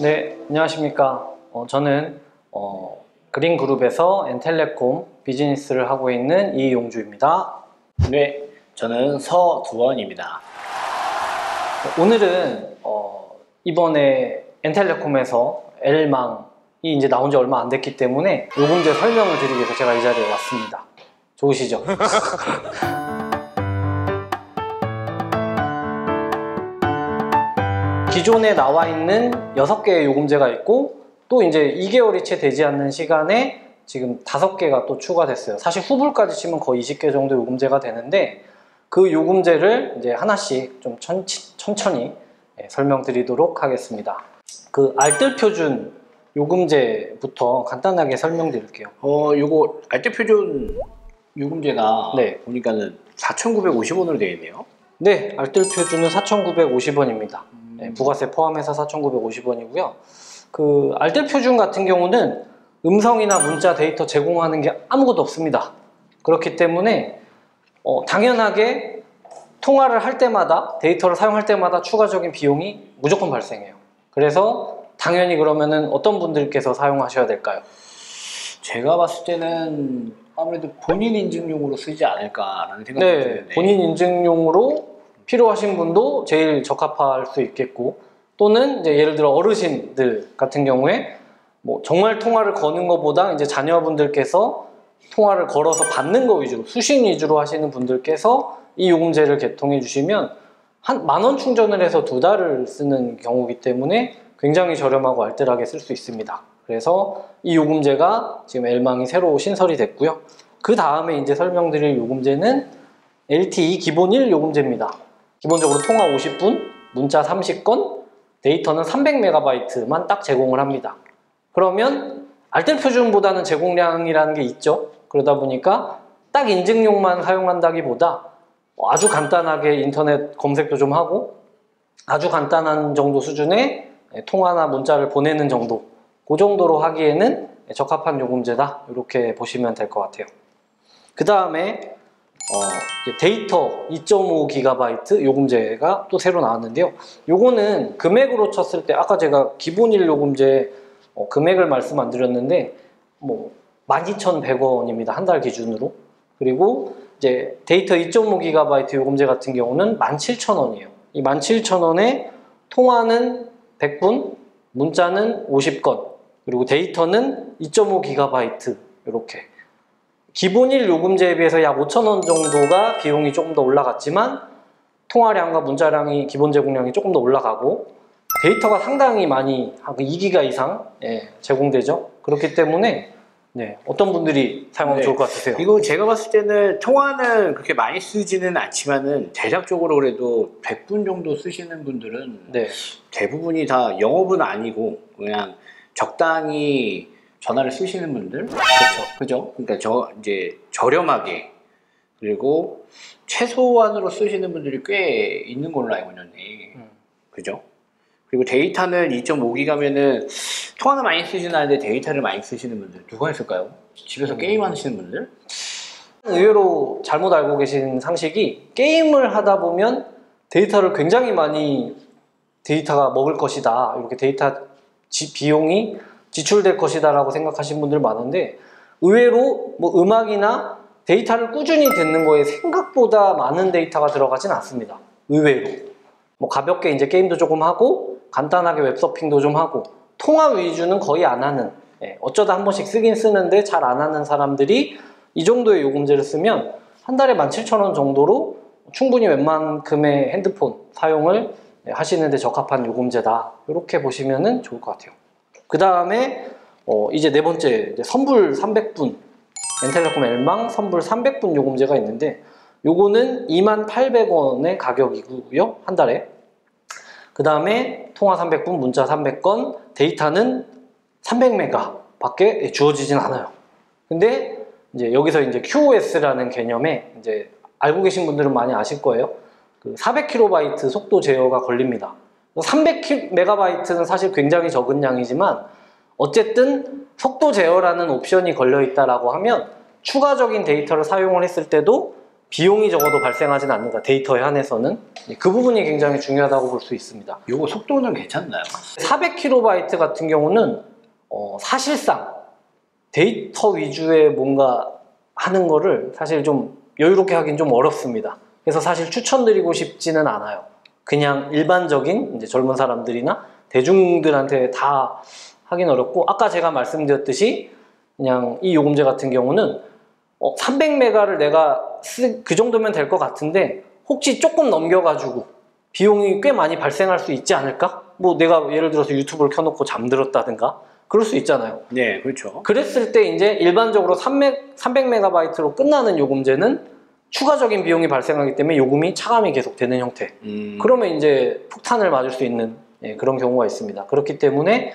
네, 안녕하십니까. 저는 그린그룹에서 엔텔레콤 비즈니스를 하고 있는 이용주입니다. 네, 저는 서두원입니다. 오늘은 이번에 엔텔레콤에서 L망이 이제 나온 지 얼마 안 됐기 때문에 요금제 설명을 드리기 위해서 제가 이 자리에 왔습니다. 좋으시죠? 기존에 나와 있는 6개의 요금제가 있고 또 이제 2개월이 채 되지 않는 시간에 지금 5개가 또 추가됐어요. 사실 후불까지 치면 거의 20개 정도 요금제가 되는데 그 요금제를 이제 하나씩 좀 천천히 설명드리도록 하겠습니다. 그 알뜰표준 요금제부터 간단하게 설명드릴게요. 요거 알뜰표준 요금제가 네. 보니까는 4,950원으로 되어 있네요. 네, 알뜰표준은 4,950원입니다. 부가세 포함해서 4,950원이고요. 그 알뜰표준 같은 경우는 음성이나 문자 데이터 제공하는 게 아무것도 없습니다. 그렇기 때문에 당연하게 통화를 할 때마다 데이터를 사용할 때마다 추가적인 비용이 무조건 발생해요. 그래서 당연히 그러면은 어떤 분들께서 사용하셔야 될까요? 제가 봤을 때는 아무래도 본인 인증용으로 쓰지 않을까라는 생각이 드는데. 네, 본인 인증용으로 필요하신 분도 제일 적합할 수 있겠고, 또는 이제 예를 들어 어르신들 같은 경우에 뭐 정말 통화를 거는 것보다 이제 자녀분들께서 통화를 걸어서 받는 거 위주로 수신 위주로 하시는 분들께서 이 요금제를 개통해 주시면 한 10,000원 충전을 해서 2달을 쓰는 경우이기 때문에 굉장히 저렴하고 알뜰하게 쓸 수 있습니다. 그래서 이 요금제가 지금 L망이 새로 신설이 됐고요. 그 다음에 이제 설명드릴 요금제는 LTE 기본 1 요금제입니다. 기본적으로 통화 50분, 문자 30건, 데이터는 300MB만 딱 제공을 합니다. 그러면 알뜰표준보다는 제공량이라는 게 있죠. 그러다 보니까 딱 인증용만 사용한다기보다 아주 간단하게 인터넷 검색도 좀 하고 아주 간단한 정도 수준의 통화나 문자를 보내는 정도, 그 정도로 하기에는 적합한 요금제다, 이렇게 보시면 될 것 같아요. 그 다음에 데이터 2.5GB 요금제가 또 새로 나왔는데요. 요거는 금액으로 쳤을 때 아까 제가 기본 1 요금제 금액을 말씀 안 드렸는데 뭐 12,100원입니다. 한 달 기준으로. 그리고 이제 데이터 2.5GB 요금제 같은 경우는 17,000원이에요. 이 17,000원에 통화는 100분, 문자는 50건, 그리고 데이터는 2.5GB 이렇게. 기본 1 요금제에 비해서 약 5,000원 정도가 비용이 조금 더 올라갔지만 통화량과 문자량이 기본 제공량이 조금 더 올라가고 데이터가 상당히 많이 한 2기가 이상 제공되죠. 그렇기 때문에 어떤 분들이 사용하면 좋을 것 같으세요? 이거 제가 봤을 때는 통화는 그렇게 많이 쓰지는 않지만은 대략적으로 그래도 100분 정도 쓰시는 분들은 대부분이 다 영업은 아니고 그냥 적당히 전화를 쓰시는 분들, 그죠? 그러니까 이제 저렴하게, 그리고 최소한으로 쓰시는 분들이 꽤 있는 걸로 알고 있는데, 그죠? 그리고 데이터는 2.5기가면은 통화는 많이 쓰지는 않는데 데이터를 많이 쓰시는 분들 누가 있을까요? 집에서 게임 하시는 분들? 의외로 잘못 알고 계신 상식이, 게임을 하다 보면 데이터를 굉장히 많이 데이터가 먹을 것이다, 이렇게 데이터 비용이 지출될 것이다 라고 생각하시는 분들 많은데, 의외로 뭐 음악이나 데이터를 꾸준히 듣는 거에 생각보다 많은 데이터가 들어가진 않습니다. 의외로 뭐 가볍게 이제 게임도 조금 하고 간단하게 웹서핑도 좀 하고 통화 위주는 거의 안 하는, 어쩌다 한 번씩 쓰긴 쓰는데 잘 안 하는 사람들이 이 정도의 요금제를 쓰면 한 달에 17,000원 정도로 충분히 웬만큼의 핸드폰 사용을 하시는데 적합한 요금제다, 이렇게 보시면 좋을 것 같아요. 그 다음에 이제 네 번째, 이제 선불 300분 엔텔레콤 L망 선불 300분 요금제가 있는데, 요거는 28,000원의 가격이고요, 한 달에. 그 다음에 통화 300분, 문자 300건, 데이터는 300메가 밖에 주어지진 않아요. 근데 이제 여기서 이제 QoS라는 개념에, 이제 알고 계신 분들은 많이 아실 거예요. 그 400KB 속도 제어가 걸립니다. 300MB는 사실 굉장히 적은 양이지만 어쨌든 속도 제어라는 옵션이 걸려 있다라고 하면 추가적인 데이터를 사용을 했을 때도 비용이 적어도 발생하지는 않는가, 데이터에 한해서는. 그 부분이 굉장히 중요하다고 볼 수 있습니다. 이거 속도는 괜찮나요? 400KB 같은 경우는 사실상 데이터 위주의 뭔가 하는 거를 사실 좀 여유롭게 하긴 좀 어렵습니다. 그래서 사실 추천드리고 싶지는 않아요. 그냥 일반적인 이제 젊은 사람들이나 대중들한테 다 하긴 어렵고, 아까 제가 말씀드렸듯이 그냥 이 요금제 같은 경우는 300메가를 내가 그 정도면 될 것 같은데 혹시 조금 넘겨가지고 비용이 꽤 많이 발생할 수 있지 않을까? 뭐 내가 예를 들어서 유튜브를 켜놓고 잠들었다든가 그럴 수 있잖아요. 네, 그렇죠. 그랬을 때 이제 일반적으로 300메가바이트로 끝나는 요금제는 추가적인 비용이 발생하기 때문에 요금이 차감이 계속 되는 형태. 그러면 이제 폭탄을 맞을 수 있는 그런 경우가 있습니다. 그렇기 때문에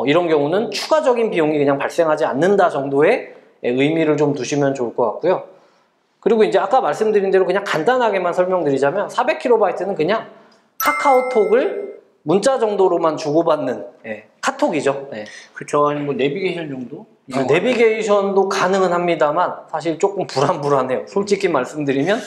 이런 경우는 추가적인 비용이 그냥 발생하지 않는다 정도의 의미를 좀 두시면 좋을 것 같고요. 그리고 이제 아까 말씀드린 대로 그냥 간단하게만 설명드리자면 400KB는 그냥 카카오톡을 문자 정도로만 주고받는 카톡이죠. 그렇죠. 아니 뭐 내비게이션 정도? 내비게이션도 가능은 합니다만 사실 조금 불안불안해요. 솔직히 말씀드리면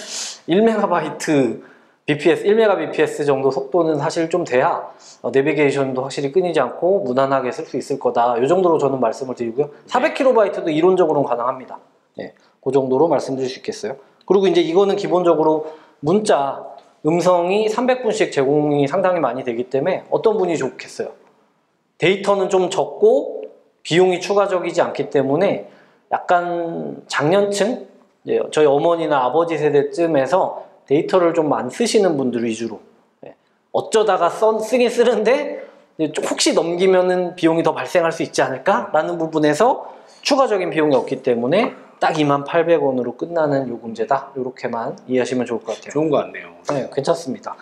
1MB BPS, 1MBps 정도 속도는 사실 좀 돼야 내비게이션도 확실히 끊이지 않고 무난하게 쓸 수 있을 거다. 이 정도로 저는 말씀을 드리고요. 400KB도 이론적으로는 가능합니다. 그 정도로 말씀드릴 수 있겠어요. 그리고 이제 이거는 기본적으로 문자, 음성이 300분씩 제공이 상당히 많이 되기 때문에 어떤 분이 좋겠어요? 데이터는 좀 적고 비용이 추가적이지 않기 때문에 약간 장년층, 저희 어머니나 아버지 세대쯤에서 데이터를 좀 안 쓰시는 분들 위주로 어쩌다가 쓰긴 쓰는데 혹시 넘기면은 비용이 더 발생할 수 있지 않을까? 라는 부분에서 추가적인 비용이 없기 때문에 딱 28,000원으로 끝나는 요금제다. 이렇게만 이해하시면 좋을 것 같아요. 좋은 것 같네요. 네, 괜찮습니다.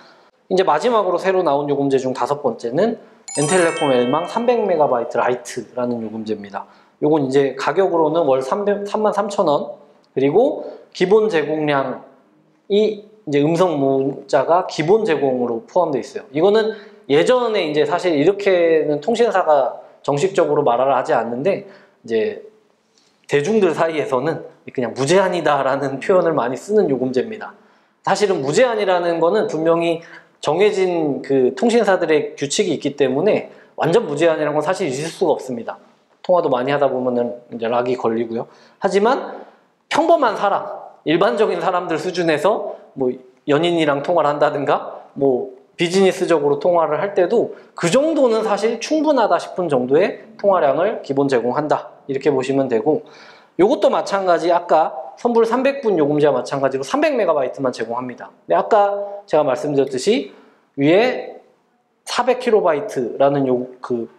이제 마지막으로 새로 나온 요금제 중 5번째는 엔텔레콤 엘망 300MB 라이트라는 요금제입니다. 요건 이제 가격으로는 월 33,000원, 그리고 기본 제공량이 이제 음성 문자가 기본 제공으로 포함되어 있어요. 이거는 예전에 이제 사실 이렇게는 통신사가 정식적으로 말을 하지 않는데 이제 대중들 사이에서는 그냥 무제한이다라는 표현을 많이 쓰는 요금제입니다. 사실은 무제한이라는 거는 분명히 정해진 그 통신사들의 규칙이 있기 때문에 완전 무제한이라는 건 사실 있을 수가 없습니다. 통화도 많이 하다 보면은 이제 락이 걸리고요. 하지만 평범한 사람, 일반적인 사람들 수준에서 뭐 연인이랑 통화를 한다든가 뭐 비즈니스적으로 통화를 할 때도 그 정도는 사실 충분하다 싶은 정도의 통화량을 기본 제공한다. 이렇게 보시면 되고, 요것도 마찬가지 아까 선불 300분 요금제와 마찬가지로 300MB만 제공합니다. 근데 아까 제가 말씀드렸듯이 위에 400KB라는 그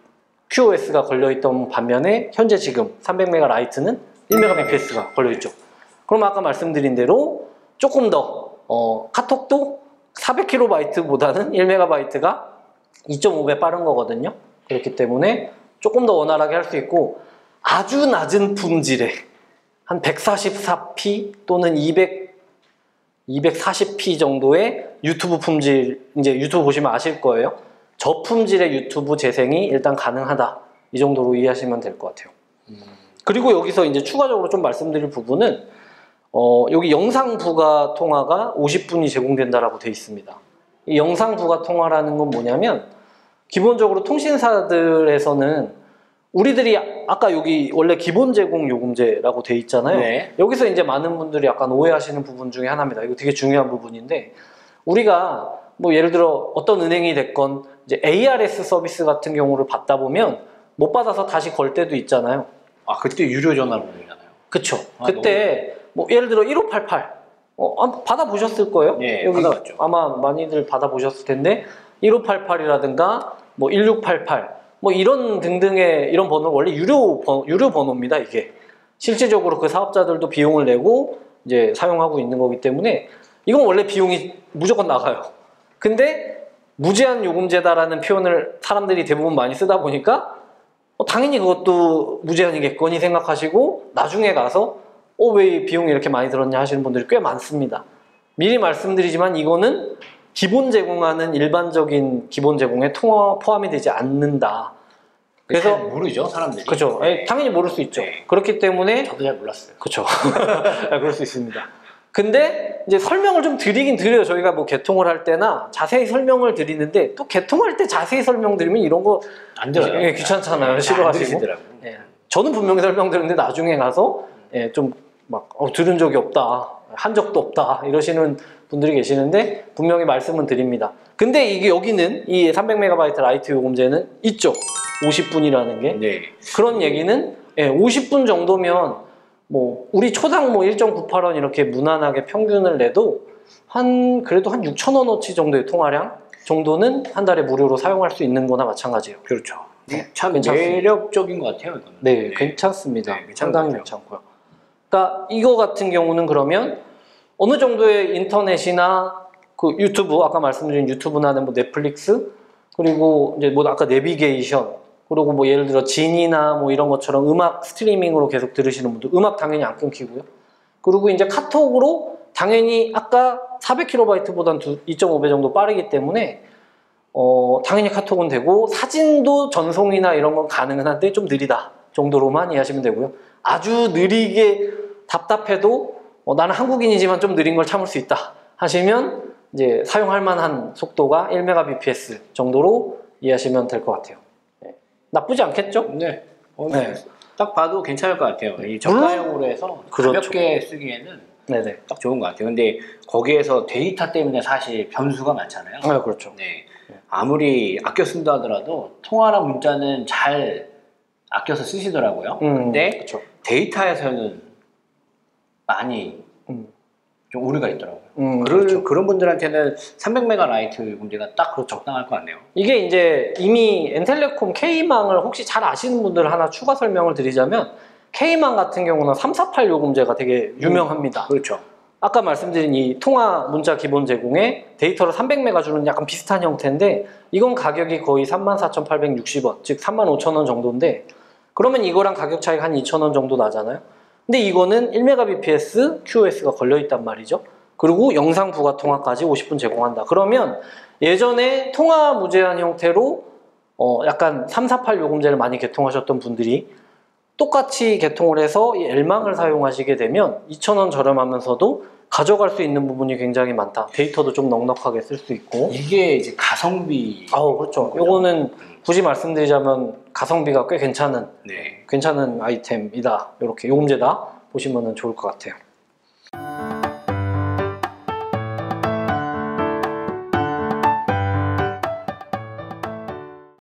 QoS가 걸려있던 반면에 현재 지금 300MB 라이트는 1MBps가 걸려있죠. 그럼 아까 말씀드린 대로 조금 더 카톡도 400KB보다는 1MB가 2.5배 빠른 거거든요. 그렇기 때문에 조금 더 원활하게 할 수 있고, 아주 낮은 품질의 한 144p 또는 240p 정도의 유튜브 품질, 이제 유튜브 보시면 아실 거예요. 저품질의 유튜브 재생이 일단 가능하다. 이 정도로 이해하시면 될 것 같아요. 그리고 여기서 이제 추가적으로 좀 말씀드릴 부분은 여기 영상 부가 통화가 50분이 제공된다라고 되어 있습니다. 이 영상 부가 통화라는 건 뭐냐면 기본적으로 통신사들에서는 우리들이 아까 여기 원래 기본 제공 요금제라고 돼 있잖아요. 네. 여기서 이제 많은 분들이 약간 오해하시는 부분 중에 하나입니다. 이거 되게 중요한 부분인데, 우리가 뭐 예를 들어 어떤 은행이 됐건 이제 ARS 서비스 같은 경우를 받다 보면 못 받아서 다시 걸 때도 있잖아요. 아, 그때 유료 전화로 되잖아요. 그쵸. 그때 뭐 예를 들어 1588 받아보셨을 거예요. 네, 여기 받아봤죠. 아마 많이들 받아보셨을 텐데 1588이라든가 뭐 1688 뭐 이런 등등의 이런 번호는 원래 유료 번호입니다. 이게 실질적으로 그 사업자들도 비용을 내고 이제 사용하고 있는 거기 때문에 이건 원래 비용이 무조건 나가요. 근데 무제한 요금제다라는 표현을 사람들이 대부분 많이 쓰다 보니까 당연히 그것도 무제한이겠거니 생각하시고 나중에 가서 왜 비용이 이렇게 많이 들었냐 하시는 분들이 꽤 많습니다. 미리 말씀드리지만 이거는 기본 제공하는 일반적인 기본 제공에 통화 포함이 되지 않는다. 그래서 모르죠, 사람들이. 그렇죠. 당연히 모를 수 있죠. 네. 그렇기 때문에 저도 잘 몰랐어요. 그렇죠. 그럴 수 있습니다. 근데 이제 설명을 좀 드리긴 드려요. 저희가 뭐 개통을 할 때나 자세히 설명을 드리는데 또 개통할 때 자세히 설명드리면 이런 거 안 들어요. 예, 귀찮잖아요. 싫어하시고. 예. 저는 분명히 설명드렸는데 나중에 가서 예, 좀 막 들은 적이 없다, 한 적도 없다 이러시는 분들이 계시는데 분명히 말씀은 드립니다. 근데 이게 여기는 이 300MB 라이트 요금제는 있죠. 50분이라는 게. 네. 그런 얘기는 예, 50분 정도면 뭐 우리 초당 뭐 1.98원 이렇게 무난하게 평균을 내도 그래도 한 6,000원어치 정도의 통화량 정도는 한 달에 무료로 사용할 수 있는 거나 마찬가지예요. 그렇죠. 네, 참 괜찮습니다. 매력적인 것 같아요. 이거는. 네, 괜찮습니다. 네, 상당히 괜찮고요. 그러니까 이거 같은 경우는 그러면 어느 정도의 인터넷이나 그 유튜브, 아까 말씀드린 유튜브나 뭐 넷플릭스, 그리고 이제 뭐 아까 내비게이션, 그리고 뭐 예를 들어 진이나 뭐 이런 것처럼 음악 스트리밍으로 계속 들으시는 분들 음악 당연히 안 끊기고요. 그리고 이제 카톡으로 당연히 아까 400kB보다는 2.5배 정도 빠르기 때문에 당연히 카톡은 되고 사진도 전송이나 이런 건 가능은 한데 좀 느리다 정도로만 이해하시면 되고요. 아주 느리게 답답해도 나는 한국인이지만 좀 느린 걸 참을 수 있다 하시면 이제 사용할 만한 속도가 1Mbps 정도로 이해하시면 될 것 같아요. 네. 나쁘지 않겠죠? 네. 네. 딱 봐도 괜찮을 것 같아요. 이 저가형으로 해서 그렇죠. 가볍게 쓰기에는 네네. 딱 좋은 것 같아요. 근데 거기에서 데이터 때문에 사실 변수가 많잖아요. 네, 그렇죠. 네. 아무리 아껴 쓴다 하더라도 통화랑 문자는 잘 아껴서 쓰시더라고요. 근데 그렇죠. 데이터에서는 많이 좀 오류가 있더라고요. 그렇죠. 그런 분들한테는 300메가 라이트 문제가 딱 적당할 것 같네요. 이게 이제 이미 엔텔레콤 K망을 혹시 잘 아시는 분들 하나 추가 설명을 드리자면 K망 같은 경우는 348 요금제가 되게 유명합니다. 그렇죠. 아까 말씀드린 이 통화 문자 기본 제공에 데이터를 300메가 주는 약간 비슷한 형태인데 이건 가격이 거의 34,860원, 즉 35,000원 정도인데 그러면 이거랑 가격 차이가 한 2,000원 정도 나잖아요. 근데 이거는 1Mbps QoS가 걸려있단 말이죠. 그리고 영상 부가 통화까지 50분 제공한다. 그러면 예전에 통화 무제한 형태로 약간 348 요금제를 많이 개통하셨던 분들이 똑같이 개통을 해서 이 L망을 사용하시게 되면 2,000원 저렴하면서도 가져갈 수 있는 부분이 굉장히 많다. 데이터도 좀 넉넉하게 쓸 수 있고. 이게 이제 가성비. 그렇죠. 요거는 굳이 말씀드리자면 가성비가 꽤 괜찮은 네. 아이템이다. 이렇게 요금제다 보시면 좋을 것 같아요.